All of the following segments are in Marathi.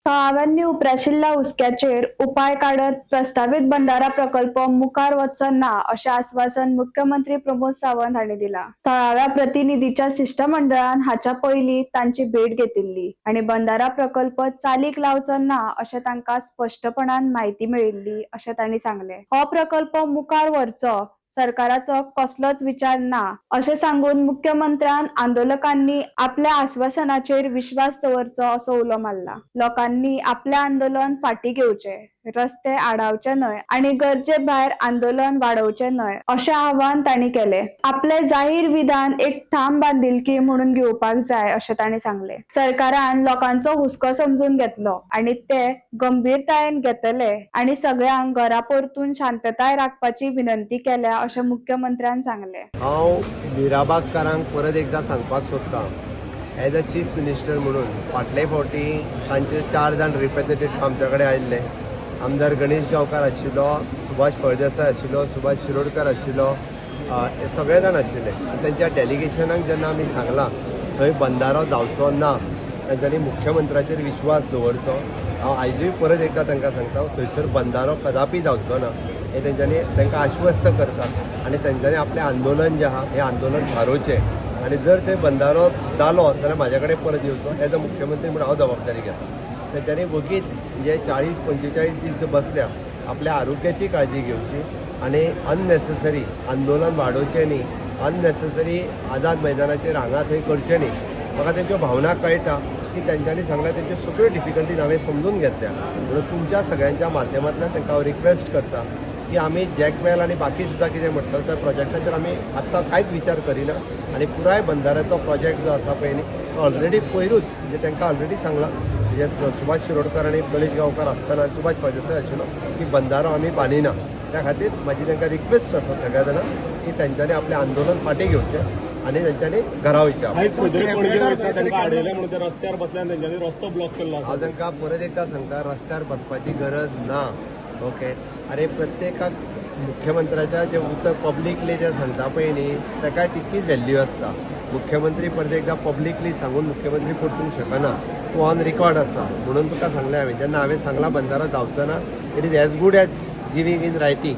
थळाव्यांनी उप्राशिल्ल्या हुस्क्याचेर उपाय काडत प्रस्तावित बंधारा प्रकल्प मुखार वचचो ना अशें आश्वासन मुख्यमंत्री प्रमोद सावंत हांणी दिला। थळाव्या प्रतिनिधीच्या शिष्टमंडळान हाच्या पयलीं तांची भेट घेतिल्ली आनी बंधारा प्रकल्प चालीक लावचो ना अशें तांकां स्पष्टपणान म्हायती मेळिल्ली अशें तांणी सांगले। हो प्रकल्प मुखार व्हरचो सरकाराचो कसलोच विचार ना अशें सांगून मुख्यमंत्र्यान आंदोलकांनी आपल्या आश्वासनाचेर विश्वास दवरचो असो उलो मारला। लोकांनी आपले आंदोलन फाटीं घेवचे, रस्ते आडावचे न्हय आनी गरजे भायर आंदोलन वाडोवचे न्हय अशें आवाहन तांणी केले। आपले जाहीर विधान एक ठाम बांदिलकी म्हणून घेवपाक जाय अशें तांणी सांगले। सरकारान लोकांचो हुस्को समजून घेतलो आनी ते गंभीरतायेन घेतले आनी सगळ्यांक घरा परतून शांतताय राखपाची विनंती केल्या अशें मुख्यमंत्र्यान सांगले। हांव मिराबागकारांक परत एकदा सांगपाक सोदतां, एज अ चीफ मिनिस्टर म्हणून फाटले फावटी तांचे 4 जाण रिप्रेझेंटेटिव्ह आमचे कडेन आयिल्ले। आमदार गणेश गांवकार आशिल्लो, सुभाष फळदेसाय आशिल्लो, सुभाष शिरोडकर आशिल्लो, हे सगळे जाण आशिल्ले। तांच्या डेलिगेशनाक जेन्ना आमी सांगलां थंय बंधारो जावचो ना, तांच्यांनी मुख्यमंत्र्याचेर विश्वास दवरचो। हांव आयजूय परत एकदा तांकां सांगता, थंयसर बंधारो कदापि जावचो ना हे तांच्यांनी तांकां आश्वस्त करतात आनी तांच्यांनी आपलें आंदोलन जें आहा हें आंदोलन थारोवचें आनी जर ते बंधारो जालो जाल्यार म्हाजे कडेन परत येवचो। एज अ मुख्यमंत्री म्हणून हांव जबाबदारी घेतां। तांच्यांनी वगीत जे 40-45 दीस बसल्या आपल्या आरोग्याची काळजी घेवची आनी अननेसेसरी आंदोलन वाडोवचें न्ही, अननेसेसरी आझाद मैदानाचेर हांगा थंय करचें न्ही। म्हाका तेंच्यो भावना कळटा की तांच्यांनी सांगल्या तेंच्यो सगळ्यो डिफिकल्टीज हांवें समजून घेतल्या, म्हणून तुमच्या सगळ्यांच्या माध्यमांतल्यान तांकां हांव रिक्वेस्ट करता की आमी जॅकवेल आनी बाकी सुद्दां कितें म्हणटा त्या प्रोजेक्टाचेर आमी आत्तां कांयच विचार करिना आनी पुराय बंधाऱ्याचो प्रोजेक्ट जो आसा पळय न्ही तो ऑलरेडी पयरूच म्हणजे तांकां ऑलरेडी सांगलां, म्हणजे सुभाष शिरोडकर आनी गणेश गांवकार आसतना सुभाष फळदेसाय आशिल्लो की बंधारो आमी बांदिना। त्या खातीर म्हाजी तांकां रिक्वेस्ट आसा सगळ्या जाणांक की तांच्यांनी आपलें आंदोलन फाटीं घेवचें आनी तांच्यांनी घरा वयचें। रस्त्यार बसल्यान तांच्यांनी रस्तो ब्लॉक केल्लो आसा। हांव तांकां परत एकदा सांगता, रस्त्यार बसपाची गरज ना। ओके, अरे प्रत्येकाक मुख्यमंत्र्याच्या जे उतर पब्लिकली जे सांगता पळय न्ही ताकाय तितकीच व्हॅल्यू आसता। मुख्यमंत्री परत एकदा पब्लिकली सांगून मुख्यमंत्री परतूंक शकना, तूं ऑन रिकॉर्ड आसा म्हणून तुका सांगलें हांवें। जेन्ना हांवें सांगलां बंधारो जावचो ना, it is as good as giving in writing.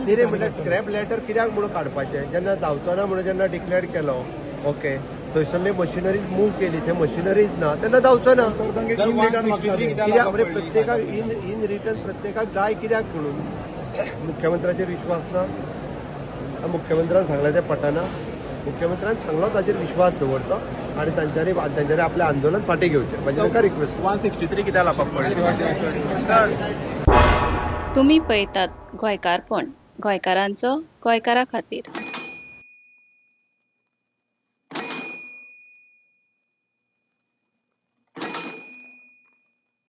कितें म्हणल्यार स्क्रॅप लेटर कित्याक म्हणून काडपाचें, जेन्ना जावचो ना म्हणून जेन्ना डिक्लेअर केलो, ओके, थंयसरले मशिनरीज मूव केली, ते मशिनरीज ना तेन्ना जावचो ना। कित्याक म्हणजे प्रत्येकाक इन रिटर्न प्रत्येकाक जाय कित्याक म्हणून मुख्यमंत्र्याचेर विश्वास ना। मुख्यमंत्र्यान सांगलें तें पटना, मुख्यमंत्र्यान सांगलो ताचेर विश्वास दवरतो आनी तांच्यांनी आपलें आंदोलन फाटीं घेवचें म्हाजी तांकां रिक्वेस्ट। 163 कित्याक लावपाक पडलें सर? तुम्ही पळयतात गोंयकारपण, गोंयकारांचो गोंयकारा खातीर।